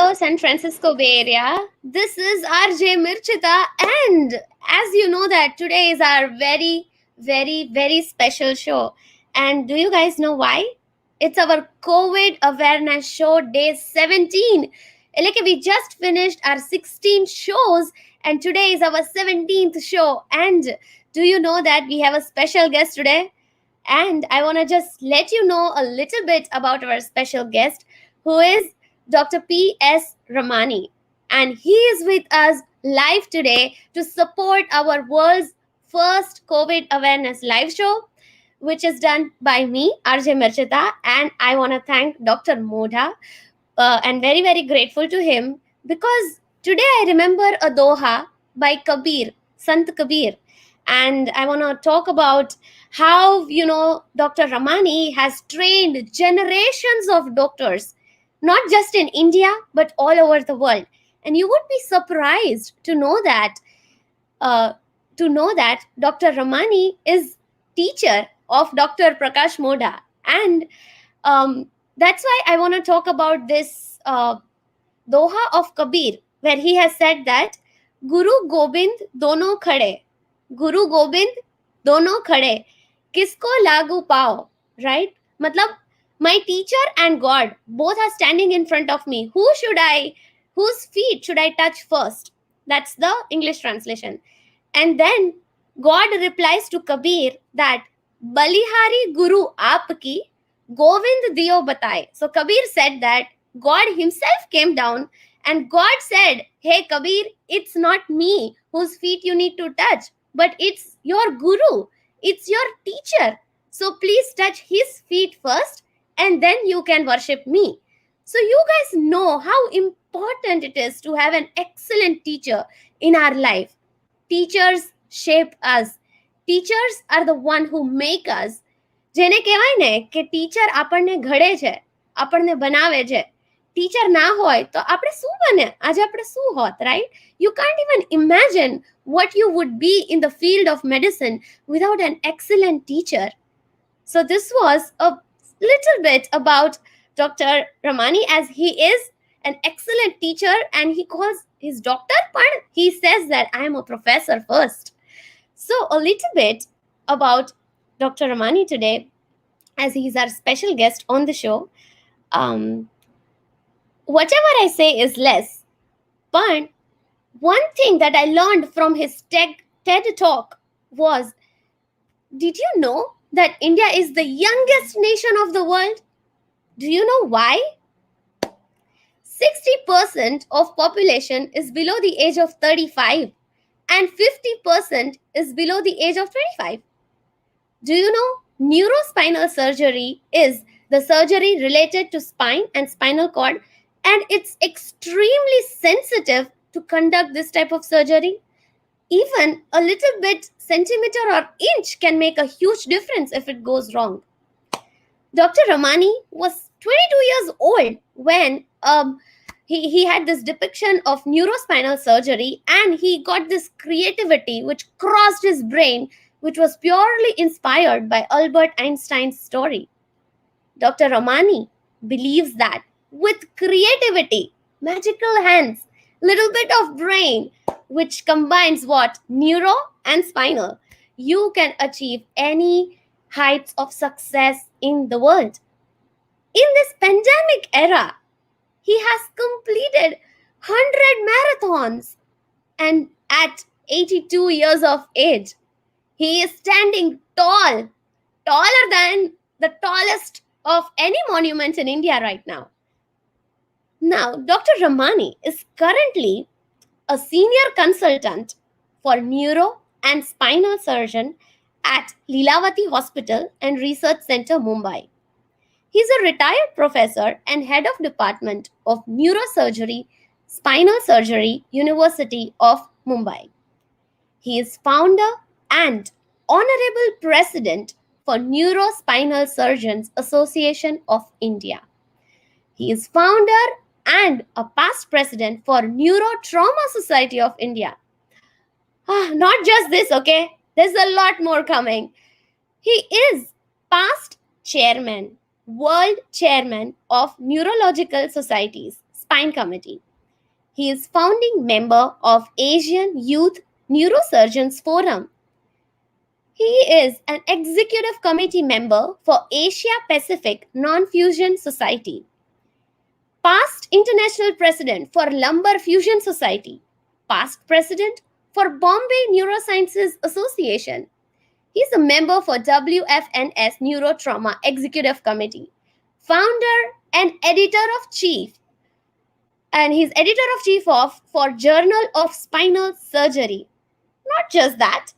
Hello, San Francisco Bay Area. This is RJ Mirchita, and as you know that today is our very special show. And do you guys know why? It's our COVID awareness show, day 17. Like we just finished our 16 shows, and today is our 17th show. And do you know that we have a special guest today? And I want to just let you know a little bit about our special guest, who is Dr.P.S. Ramani. And he is with us live today to support our world's first COVID awareness live show, which is done by me, RJ Mirchita. And I want to thank Dr.Modha and very grateful to him because today I remember a doha by Kabir, Sant Kabir. And I want to talk about how, Dr. Ramani has trained generations of doctors, not just in India, but all over the world. And you would be surprised uh, to know that Dr. Ramani is teacher of Dr. Prakash Modha. And that's why I want to talk about this doha of Kabir, where he has said that Guru Gobind dono khade, Guru Gobind dono khade, kisko lagu pao, right? Matlab, my teacher and God both are standing in front of me. Whose feet should I touch first? That's the English translation. And then God replies to Kabir that Balihari Guru aapki, Govind diyo bataye. So Kabir said that God himself came down and God said, hey Kabir, it's not me whose feet you need to touch, but it's your Guru, it's your teacher. So please touch his feet first and then you can worship me. So you guys know how important it is to have an excellent teacher in our life. Teachers shape us. Teachers are the one who make us. જેને કહેવાય ને કે teacher આપણને ઘડે છે, આપણને બનાવે છે. ટીચર ના હોય તો આપણે શું બને? આજે આપણે શું હોત, right? You can't even imagine what you would be in the field of medicine without an excellent teacher. So this was a little bit about Dr. Ramani, as he is an excellent teacher and he calls his doctor, but he says that I am a professor first. So a little bit about Dr. Ramani today, as he's our special guest on the show. Whatever I say is less, but one thing that I learned from his TED talk was, did you know that India is the youngest nation of the world? Do you know why? 60% of population is below the age of 35 and 50% is below the age of 25. Do you know neurospinal surgery is the surgery related to spine and spinal cord, and it's extremely sensitive to conduct this type of surgery? Even a little bit centimeter or inch can make a huge difference if it goes wrong. Dr. Ramani was 22 years old when he had this depiction of neurospinal surgery, and he got this creativity which crossed his brain, which was purely inspired by Albert Einstein's story. Dr. Ramani believes that with creativity, magical hands, little bit of brain, which combines what? Neuro and spinal, you can achieve any heights of success in the world. In this pandemic era, he has completed 100 marathons, and at 82 years of age, he is standing tall, taller than the tallest of any monument in India right now. Now, Dr. Ramani is currently a senior consultant for neuro and spinal surgeon at Lilavati Hospital and Research Center, Mumbai. He is a retired professor and head of Department of Neurosurgery, Spinal Surgery, University of Mumbai. He is founder and honorable president for Neurospinal Surgeons Association of India. He is founder and a past president for Neurotrauma Society of India. Not just this, okay? There's a lot more coming. He is past chairman, world chairman of Neurological Societies, Spine Committee. He is founding member of Asian Youth Neurosurgeons Forum. He is an executive committee member for Asia Pacific Non-Fusion Society. Past international president for Lumbar Fusion Society. Past president for Bombay Neurosciences Association. He's a member for WFNS Neurotrauma Executive Committee. Founder and editor-of-chief, and he's editor-of-chief of for Journal of Spinal Surgery. Not just that,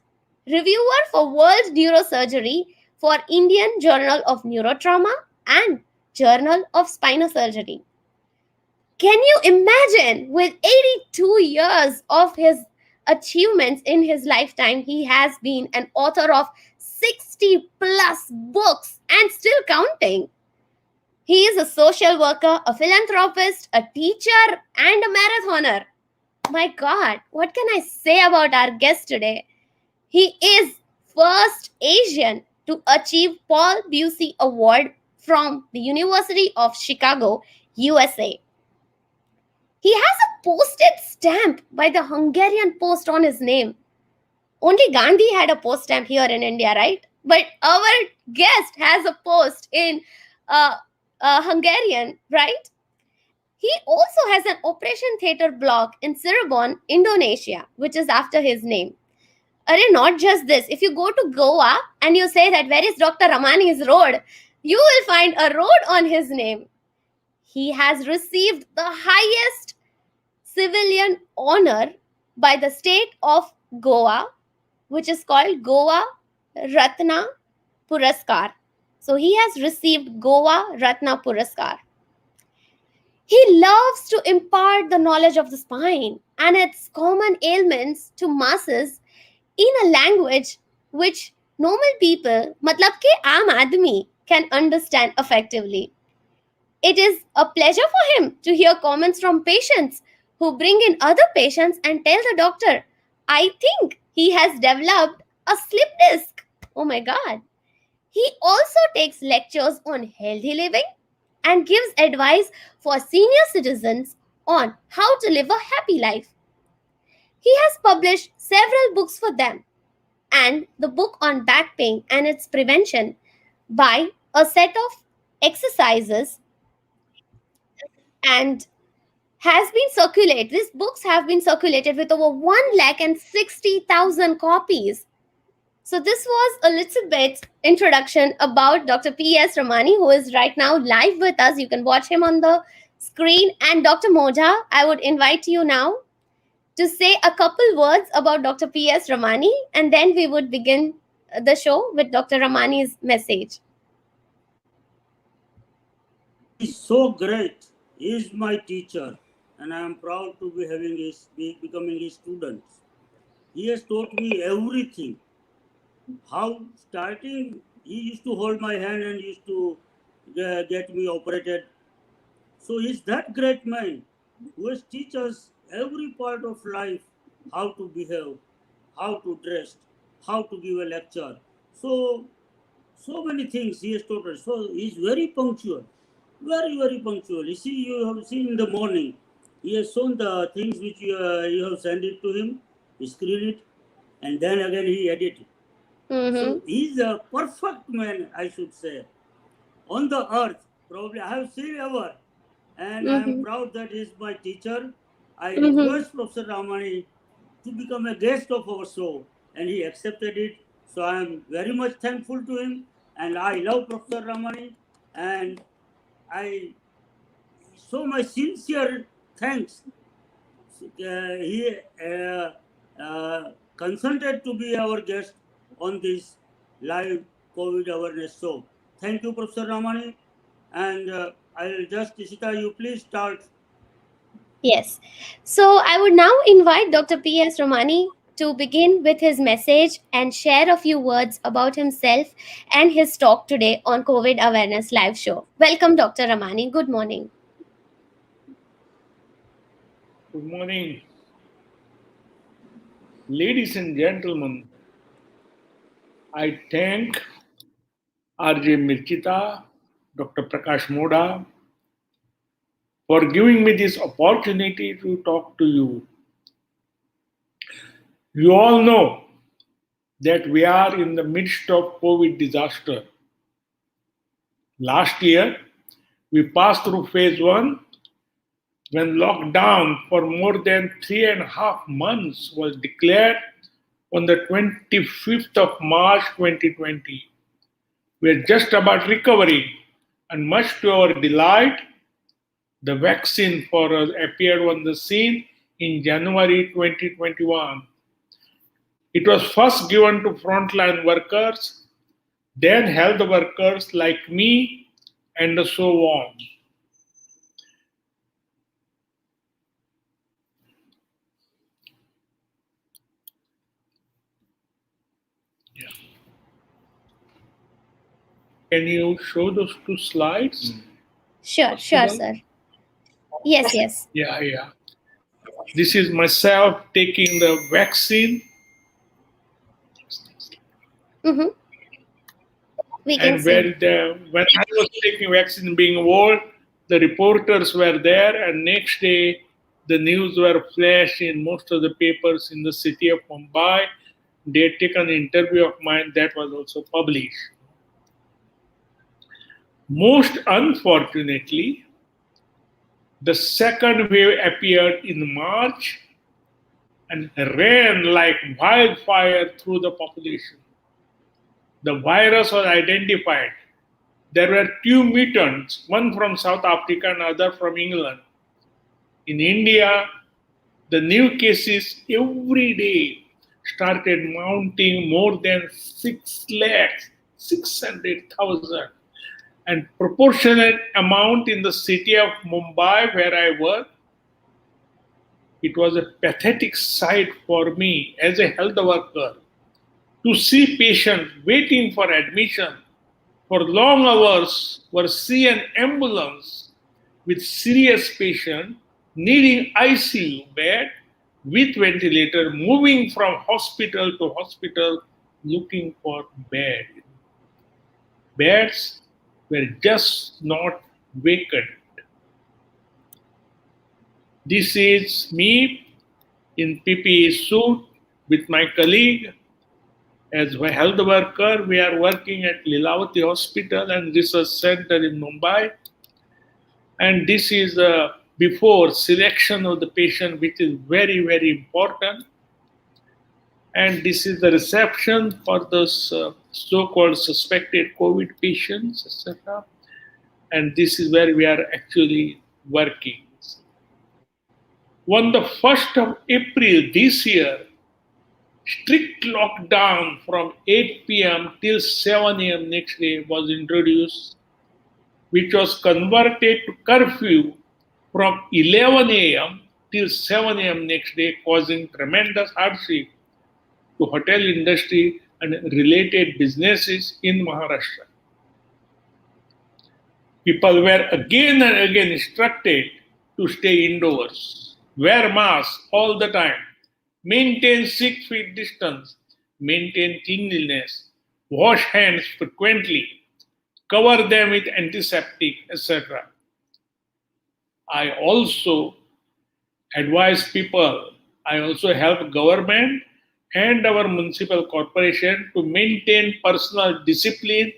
reviewer for World Neurosurgery for Indian Journal of Neurotrauma and Journal of Spinal Surgery. Can you imagine, with 82 years of his achievements in his lifetime, he has been an author of 60 plus books and still counting. He is a social worker, a philanthropist, a teacher, and a marathoner. My God, what can I say about our guest today? He is first Asian to achieve Paul Busey Award from the University of Chicago, USA. He has a postage stamp by the Hungarian Post on his name. Only Gandhi had a post stamp here in India, right? But our guest has a post in Hungarian, right? He also has an Operation Theatre blog in Cirebon, Indonesia, which is after his name. Not just this. If you go to Goa and you say that where is Dr. Ramani's road, you will find a road on his name. He has received the highest civilian honor by the state of Goa, which is called Goa Ratna Puraskar. So he has received Goa Ratna Puraskar. He loves to impart the knowledge of the spine and its common ailments to masses in a language which normal people, matlab ke aam aadmi, can understand effectively. It is a pleasure for him to hear comments from patients who bring in other patients and tell the doctor, I think he has developed a slip disc. Oh my God. He also takes lectures on healthy living and gives advice for senior citizens on how to live a happy life. He has published several books for them, and the book on back pain and its prevention by a set of exercises and has been circulated. These books have been circulated with over 1,60,000 copies. So this was a little bit introduction about Dr. P.S. Ramani, who is right now live with us. You can watch him on the screen. And Dr. Modha, I would invite you now to say a couple words about Dr. P.S. Ramani, and then we would begin the show with Dr. Ramani's message. He's so great. He is my teacher, and I am proud to be becoming his student. He has taught me everything. How starting, he used to hold my hand and used to get me operated. So he's that great man who has teach us every part of life, how to behave, how to dress, how to give a lecture. So many things he has taught us. So he's very punctual, very punctual. You see, you have seen in the morning, he has shown the things which you have sent it to him, he screen it, and then again he edit it. So he's a perfect man, I should say, on the earth. Probably I have seen ever, and I am proud that he is my teacher. I request Professor Ramani to become a guest of our show, and he accepted it. So I am very much thankful to him, and I love Professor Ramani, and I show my sincere thanks. He consented to be our guest on this live COVID awareness show. Thank you, Professor Ramani, and I'll just, Ishita, you please start. Yes. So I would now invite Dr. P.S. Ramani to begin with his message and share a few words about himself and his talk today on COVID Awareness Live Show. Welcome, Dr. Ramani. Good morning. Good morning. Ladies and gentlemen, I thank R.J. Mirchita, Dr. Modha, for giving me this opportunity to talk to you. You all know that we are in the midst of COVID disaster. Last year, we passed through phase 1 when lockdown for more than 3.5 months was declared on the 25th of March 2020. We are just about recovering, and much to our delight, the vaccine for us appeared on the scene in January 2021. It was first given to frontline workers, then health workers like me, and so on. Yeah. Can you show those 2 slides? Sure, Possible? sir. Yes, yes. Yeah. This is myself taking the vaccine, Mm-hmm. We can and see. when I was taking vaccine being old, the reporters were there, and next day the news were flashed in most of the papers in the city of Mumbai. They had taken an interview of mine that was also published. Most unfortunately, the second wave appeared in March and ran like wildfire through the population. The virus was identified. There were 2 mutants, one from South Africa and other from England. In India, the new cases every day started mounting more than 6 lakhs, 600,000. And proportionate amount in the city of Mumbai where I work, it was a pathetic sight for me as a health worker to see patients waiting for admission for long hours or see an ambulance with serious patient needing ICU bed with ventilator moving from hospital to hospital looking for bed. Beds were just not vacant. This is me in PPE suit with my colleague. As a health worker, we are working at Lilavati Hospital and Research Center in Mumbai. And this is before selection of the patient, which is very, very important. And this is the reception for those so-called suspected COVID patients, etc. And this is where we are actually working. On the 1st of April this year, strict lockdown from 8 p.m. till 7 a.m. next day was introduced, which was converted to curfew from 11 a.m. till 7 a.m. next day, causing tremendous hardship to hotel industry and related businesses in Maharashtra. People were again and again instructed to stay indoors, wear masks all the time, maintain 6 feet distance, maintain cleanliness, wash hands frequently, cover them with antiseptic, etc. I also advise people, I also help government and our municipal corporation to maintain personal discipline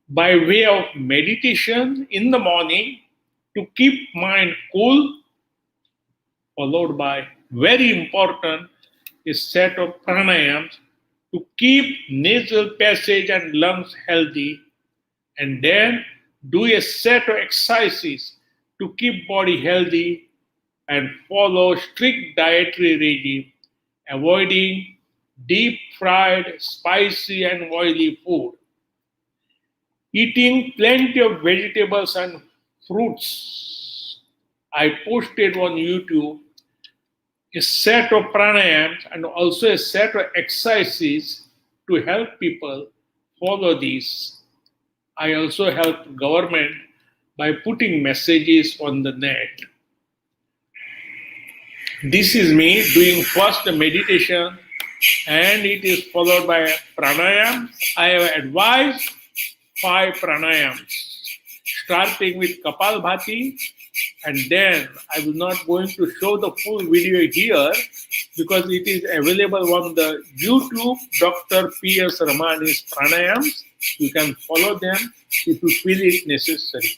by way of meditation in the morning to keep mind cool, followed by very important a set of pranayams to keep nasal passage and lungs healthy, and then do a set of exercises to keep body healthy and follow strict dietary regime, avoiding deep fried, spicy and oily food, eating plenty of vegetables and fruits. I posted on YouTube a set of pranayams and also a set of exercises to help people follow these. I also help government by putting messages on the net. This is me doing first the meditation and it is followed by pranayam. I have advised 5 pranayams, starting with Kapalbhati, And then I will not going to show the full video here because it is available on the YouTube Dr.P.S. Ramani's pranayams. You can follow them if you feel it necessary.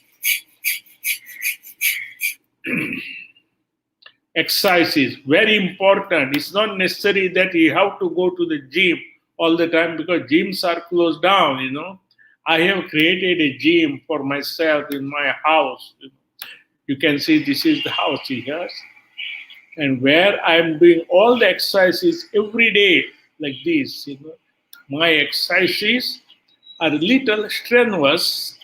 Exercise is very important. It's not necessary that you have to go to the gym all the time because gyms are closed down. I have created a gym for myself in my house. You can see this is the house here. And where I'm doing all the exercises every day like this. My exercises are little strenuous,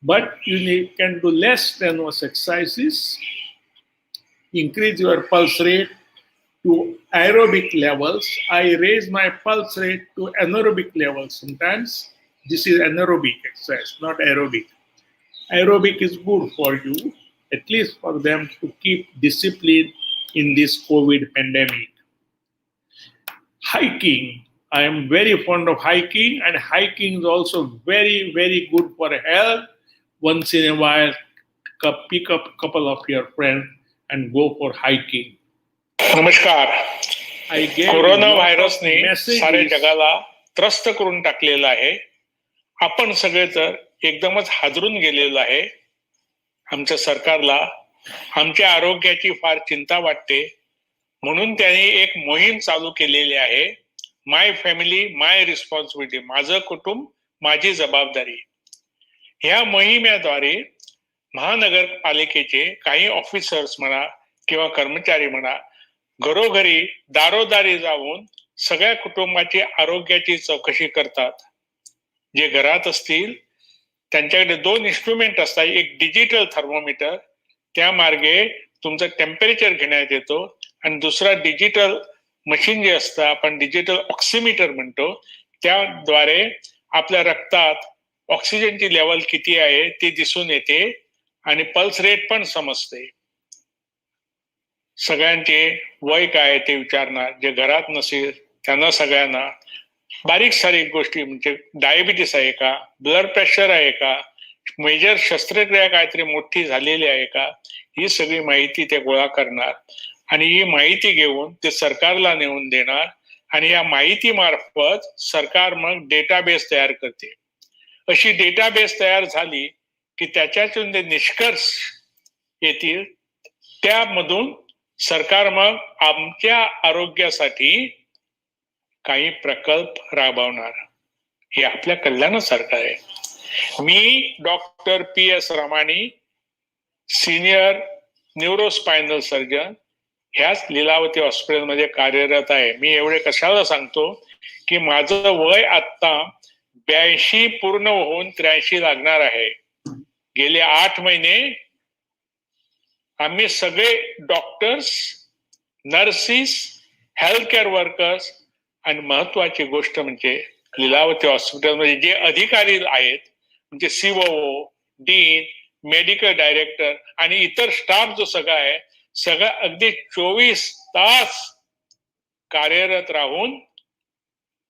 but you can do less strenuous exercises. Increase your pulse rate to aerobic levels. I raise my pulse rate to anaerobic levels sometimes. This is anaerobic exercise, not aerobic. Aerobic is good for you, at least for them to keep discipline in this COVID pandemic. Hiking. I am very fond of hiking, and hiking is also very, very good for health. Once in a while, pick up a couple of your friends and go for hiking. नमस्कार. I gave corona lot of व्हायरसने messages. सारे जगाला त्रस्त करून टाकलेलं आहे. आपण सगळे तर एकदमच हादरून गेलेलो आहे. आमच्या सरकारला आमच्या आरोग्याची फार चिंता वाटते, म्हणून त्यांनी एक मोहीम चालू केलेली आहे. माय फॅमिली माय रिस्पॉन्सिबिलिटी, माझं कुटुंब माझी जबाबदारी. ह्या मोहिमेद्वारे महानगरपालिकेचे काही ऑफिसर्स म्हणा किंवा कर्मचारी म्हणा घरोघरी दारोदारी जाऊन सगळ्या कुटुंबाची आरोग्याची चौकशी करतात. जे घरात असतील त्यांच्याकडे 2 इन्स्ट्रुमेंट असतात. एक डिजिटल थर्मोमीटर, त्या मार्गे तुमचं टेम्परेचर घेण्यात येतो, आणि दुसरा डिजिटल मशीन जे असतं, आपण डिजिटल ऑक्सिमीटर म्हणतो, त्याद्वारे आपल्या रक्तात ऑक्सिजनची लेवल किती आहे ते दिसून येते आणि पल्स रेट पण समजते. सगळ्यांचे वय काय ते विचारणार. जे घरात नसेल त्यांना सगळ्यांना बारीक सारीक गोष्टी म्हणजे डायबिटीस आहे का, ब्लड प्रेशर आहे का, मेजर शस्त्रक्रिया काहीतरी मोठी झालेली आहे का, ही सगळी माहिती ते गोळा करणार आणि ही माहिती घेऊन ते सरकारला नेऊन देणार. आणि या माहिती मार्फत सरकार मग डेटाबेस तयार करते. अशी डेटाबेस तयार झाली की त्याच्यातून ते निष्कर्ष येतील. त्यामधून सरकार मग आमच्या आरोग्यासाठी काही प्रकल्प राबवणार. हे आपल्या कल्याणासारखं आहे. मी Dr.P.S. रामानी, सिनियर न्यूरोस्पायनल सर्जन, ह्याच लीलावती हॉस्पिटलमध्ये कार्यरत आहे. मी एवढे कशाला सांगतो की माझं वय आता 82 पूर्ण होऊन 83 लागणार आहे. गेले 8 महिने आम्ही सगळे doctors, nurses, health care workers आणि महत्वाची गोष्ट म्हणजे लीलावती हॉस्पिटलमध्ये जे अधिकारी आहेत म्हणजे COO, डीन, मेडिकल डायरेक्टर आणि इतर स्टाफ जो सगळा आहे, सगळं अगदी 24 तास कार्यरत राहून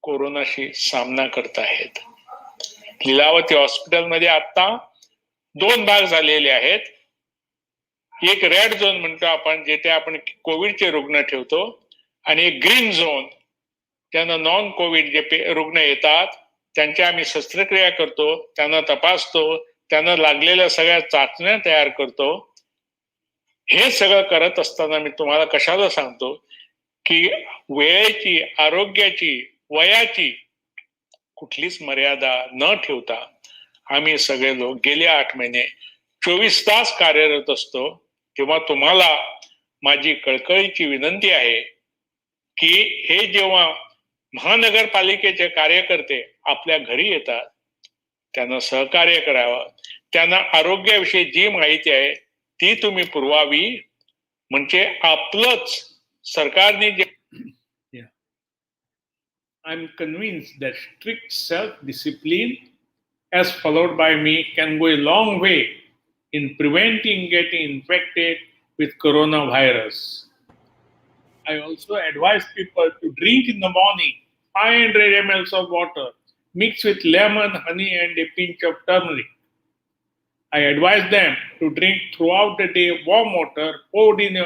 कोरोनाशी सामना करत आहेत. लीलावती हॉस्पिटलमध्ये आता 2 भाग झालेले आहेत. एक रेड झोन म्हणतो आपण, जिथे आपण कोविडचे रुग्ण ठेवतो, आणि एक ग्रीन झोन, त्यांना नॉन कोविड जे रुग्ण येतात त्यांच्या आम्ही शस्त्रक्रिया करतो, त्यांना तपासतो, त्यांना लागलेल्या सगळ्या चाचण्या तयार करतो. हे सगळं करत असताना मी तुम्हाला कशाला सांगतो की वेळेची, आरोग्याची, वयाची कुठलीच मर्यादा न ठेवता आम्ही सगळे लोक गेले 8 महिने 24 तास कार्यरत असतो. तेव्हा तुम्हाला माझी कळकळीची विनंती आहे की हे जेव्हा महानगरपालिकेचे कार्यकर्ते आपल्या घरी येतात त्यांना सहकार्य करावं. त्यांना आरोग्याविषयी जी माहिती आहे ती तुम्ही पुरवावी, म्हणजे आपलंच सरकारने जे I'm convinced that strict self-discipline, as followed by me, can go a long way in preventing getting infected with coronavirus. I also advise people to drink in the morning 500 ml of water mixed with lemon, honey, and a pinch of turmeric. I advise them to drink throughout the day warm water poured in a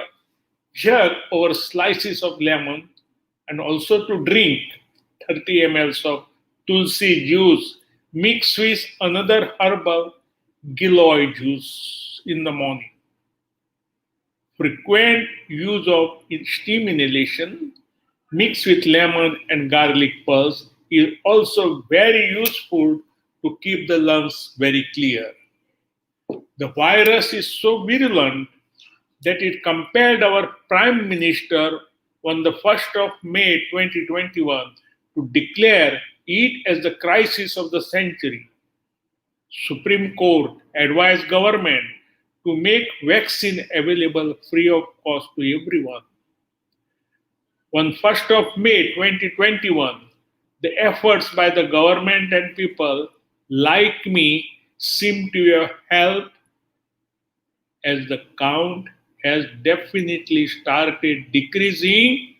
jug over slices of lemon, and also to drink 30 ml of tulsi juice mixed with another herbal giloy juice in the morning. Frequent use of steam inhalation mixed with lemon and garlic pulse is also very useful to keep the lungs very clear. The virus is so virulent that it compelled our Prime Minister on the 1st of May 2021 to declare it as the crisis of the century. Supreme Court advised government to make vaccine available free of cost to everyone. On 1st of May 2021, the efforts by the government and people like me seem to have helped, as the count has definitely started decreasing,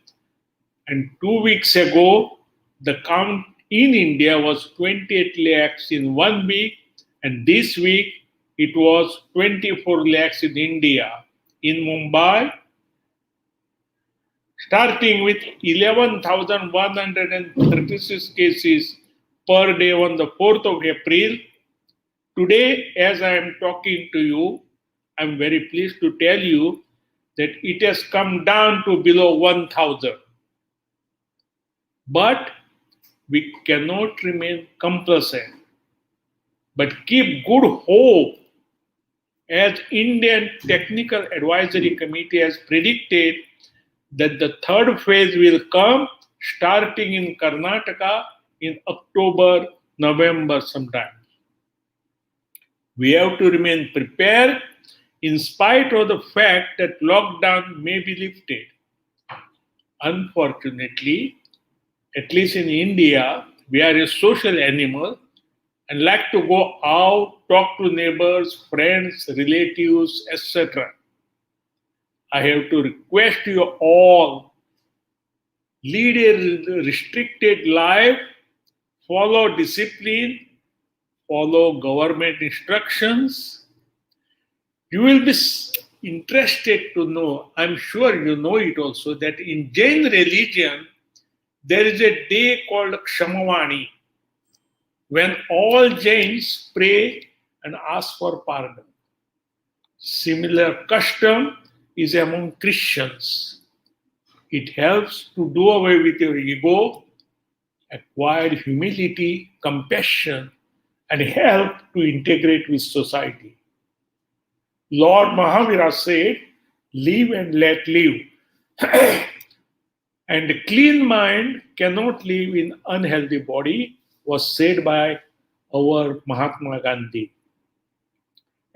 and 2 weeks ago the count in India was 28 lakhs in 1 week, and this week it was 24 lakhs in India. In Mumbai, starting with 11,136 cases per day on the 4th of April, today, as I am talking to you, I am very pleased to tell you that it has come down to below 1,000. But we cannot remain complacent, but keep good hope, as Indian Technical Advisory Committee has predicted that the third phase will come starting in Karnataka in October, November sometime. We have to remain prepared in spite of the fact that lockdown may be lifted. Unfortunately, at least in India, we are a social animal and like to go out, talk to neighbors, friends, relatives, etc. I have to request you all, lead a restricted life, follow discipline, follow government instructions. You will be interested to know, I'm sure you know it also, that in Jain religion, there is a day called Kshamavani, when all Jains pray and ask for pardon. Similar custom is among Christians. It helps to do away with your ego, acquire humility, compassion, and help to integrate with society. Lord Mahavira said, live and let live. And a clean mind cannot live in unhealthy body, was said by our Mahatma Gandhi.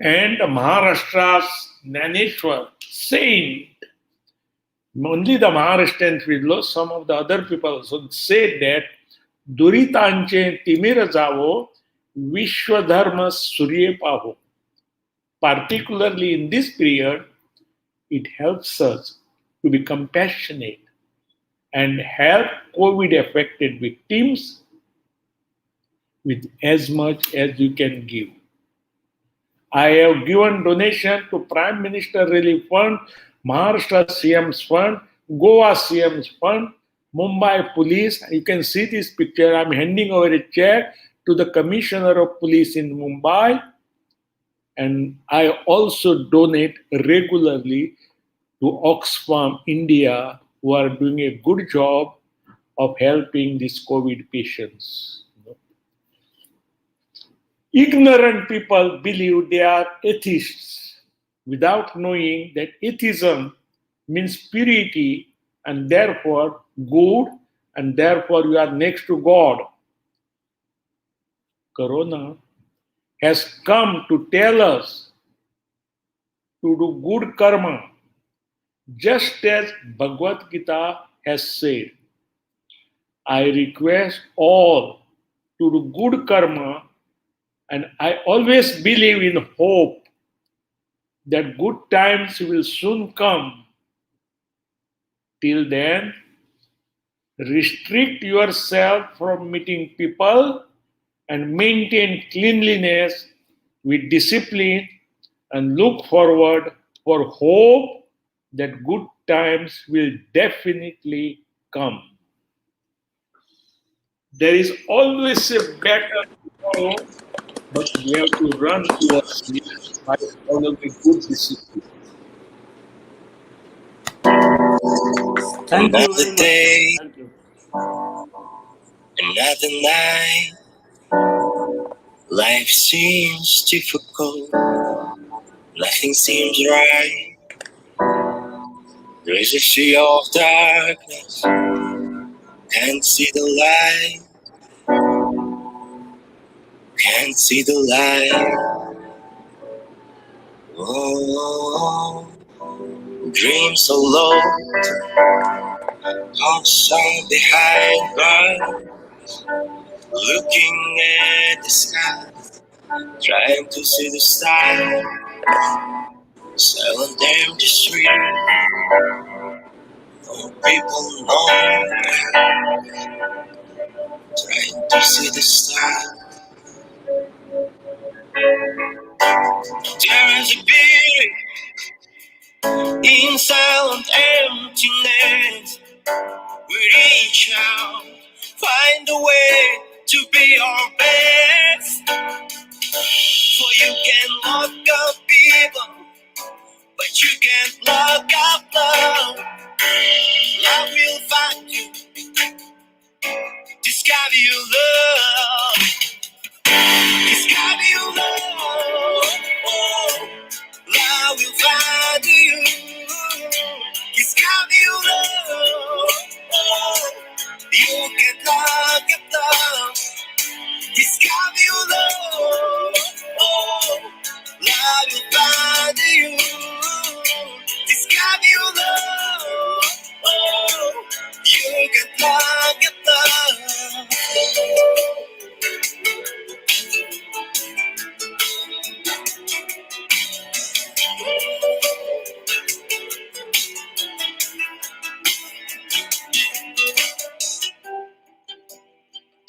And Maharashtra's Naneshwar saint, only the Maharashtrians will know, some of the other people also said that Duritanche timir javo, Vishwadharma surye paho. Particularly in this period, it helps us to be compassionate and help COVID-affected victims with as much as you can give. I have given donation to Prime Minister Relief Fund, Maharashtra CM's Fund, Goa CM's Fund, Mumbai Police. You can see this picture. I'm handing over a check to the Commissioner of Police in Mumbai. And I also donate regularly to Oxfam India, who are doing a good job of helping these COVID patients. Ignorant people believe they are atheists without knowing that atheism means purity and therefore good, and therefore you are next to God. Corona has come to tell us to do good karma, just as Bhagavad Gita has said. I request all to do good karma, and I always believe in hope that good times will soon come. Till then, restrict yourself from meeting people and maintain cleanliness with discipline and look forward for hope that good times will definitely come. There is always a better tomorrow, but we have to run towards it by following good discipline. Thank you very much. Day, Thank you. another night. Life seems difficult. Nothing seems right. There is a sea of darkness. Can't see the light. Can't see the light. Oh, dreams so low. Heart sunk behind bars. Looking at the sky. Trying to see the stars. Silent empty street. No people know. Trying to see the stars. There is a beauty in silent emptiness. We reach out, find a way to be our best. For you can lock up people, but you can't lock up love. Love will find you, discover your love. Discover your love. Oh, love will find you. Discover your love. Oh, you can lock up love. Discover your love. Oh, love will find you. Discover your love. Oh, you can lock up love.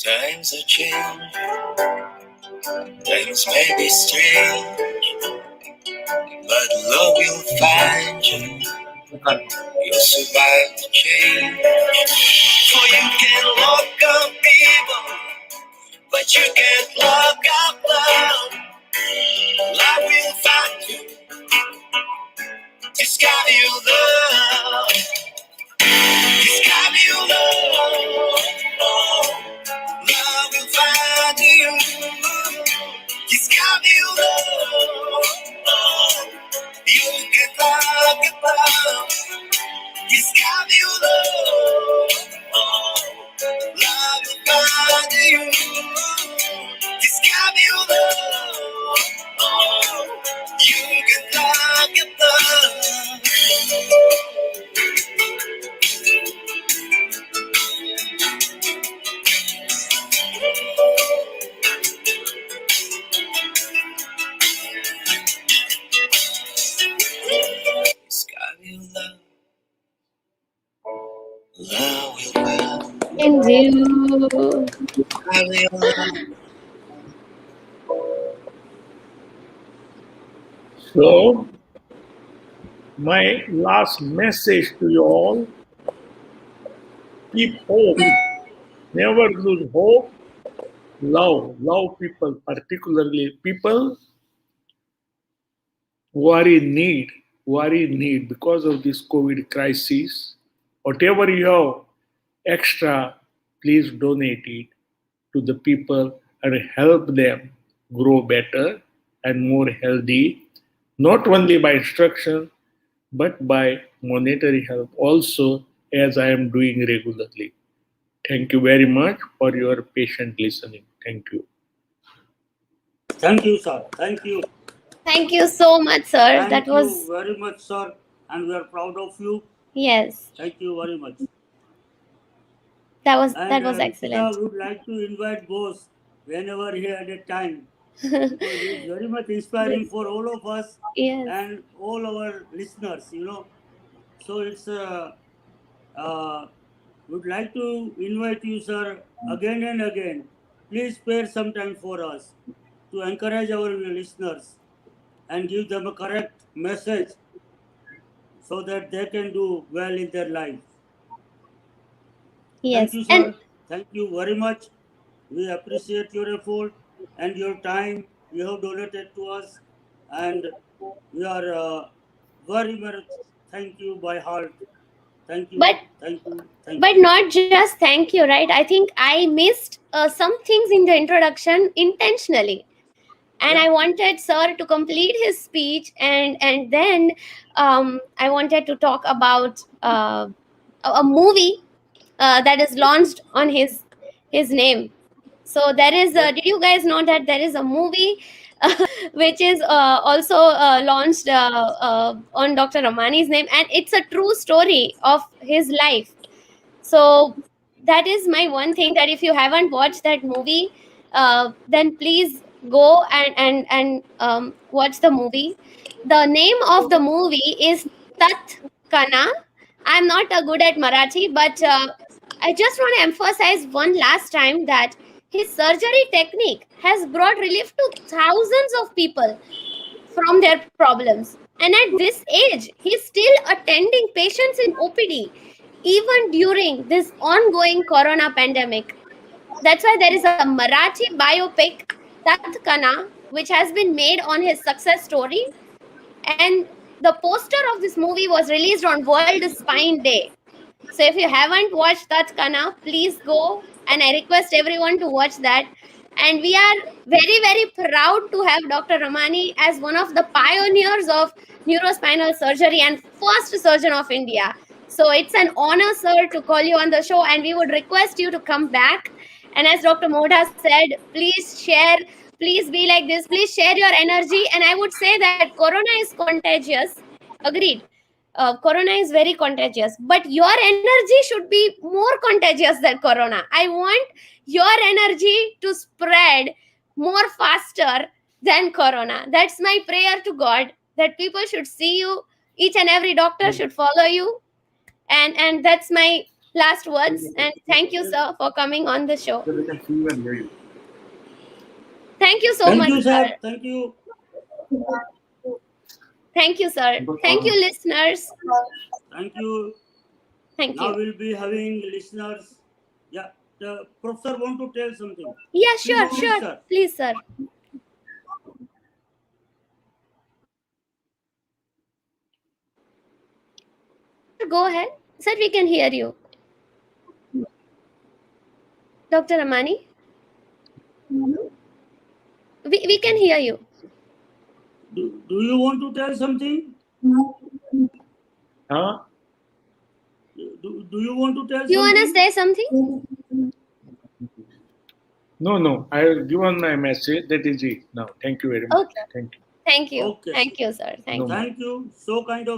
Times are changed, things may be strange, but love will find you. You'll survive the change. For you can lock up people, but you can't lock up love. Love will find you. Discover your love. Discover your love. Oh, love will find you. Discover your love. Oh, you can talk about. Discover your love. Oh, love will find you. Discover your love. Oh, you can talk about. Discover your love. Love will find And you. Discover your love. So, my last message to you all, keep hope. Never lose hope. Love people, particularly people who are in need because of this COVID crisis. Whatever you have extra, please donate it to the people and help them grow better and more healthy, not only by instruction, but by monetary help also, as I am doing regularly. Thank you very much for your patient listening. Thank you. Thank you, sir. Thank you. Thank you so much, sir. Thank That you was, very much, sir. And we are proud of you. yes, Thank you very much. that And was excellent. Mirchita would like to invite boss whenever he had a time, because he is very much inspiring for all of us Yes. and all our listeners. So it's would like to invite you, sir, again and again. Please spare some time for us. to encourage our listeners and give them a correct message so that they can do well in their life. Thank Yes. you, And sir. Thank you very much. We appreciate your effort and your time you have donated to us, and we are very much thank you by heart. Thank but you, thank you, thank but you. not just thank you, right? I think I missed some things in the introduction intentionally, and I Yeah, wanted sir to complete his speech, and then I wanted to talk about a movie that is launched on his name. So there is yeah, did you guys know that there is a movie which is also launched on Dr. Ramani's name, and it's a true story of his life. So that is my one thing, that if you haven't watched that movie, then please go and watch the movie. The name of the movie is Tat Kana. I'm not good at Marathi, but I just want to emphasize one last time that his surgery technique has brought relief to thousands of people from their problems. And at this age, he's still attending patients in OPD, even during this ongoing corona pandemic. That's why there is a Marathi biopic, Tat Kana, which has been made on his success story. And the poster of this movie was released on World Spine Day. So if you haven't watched Tat Kana, please go, and I request everyone to watch that. And we are very, very proud to have Dr. Ramani as one of the pioneers of neurospinal surgery and first surgeon of India. So it's an honor, sir, to call you on the show, and we would request you to come back. And as Dr. Modha said, please share, please be like this, please share your energy. And I would say that Corona is contagious. Agreed. Corona is very contagious, but your energy should be more contagious than Corona. I want your energy to spread more faster than Corona. That's my prayer to God, that people should see you, each and every doctor should follow you. And that's my last words. And thank you, sir, for coming on the show. So they can see you and hear you. Thank you so thank much, you, sir. sir. Thank you. Thank you, sir. Thank you, listeners. Thank you. Thank Now you. we'll be having listeners. Yeah, the professor want to tell something. Yeah, Please, sure, please, sure. sir. Please, sir. Go ahead. Sir, we can hear you. Dr. Ramani, we can hear you. Do you want to tell something? Huh? Do you want to tell You want to something? say something? No. I have given my message. That is it. Now, thank you very much. Okay. Thank you. Thank you. Okay. Thank you, sir. Thank No you. more. Thank you. So kind of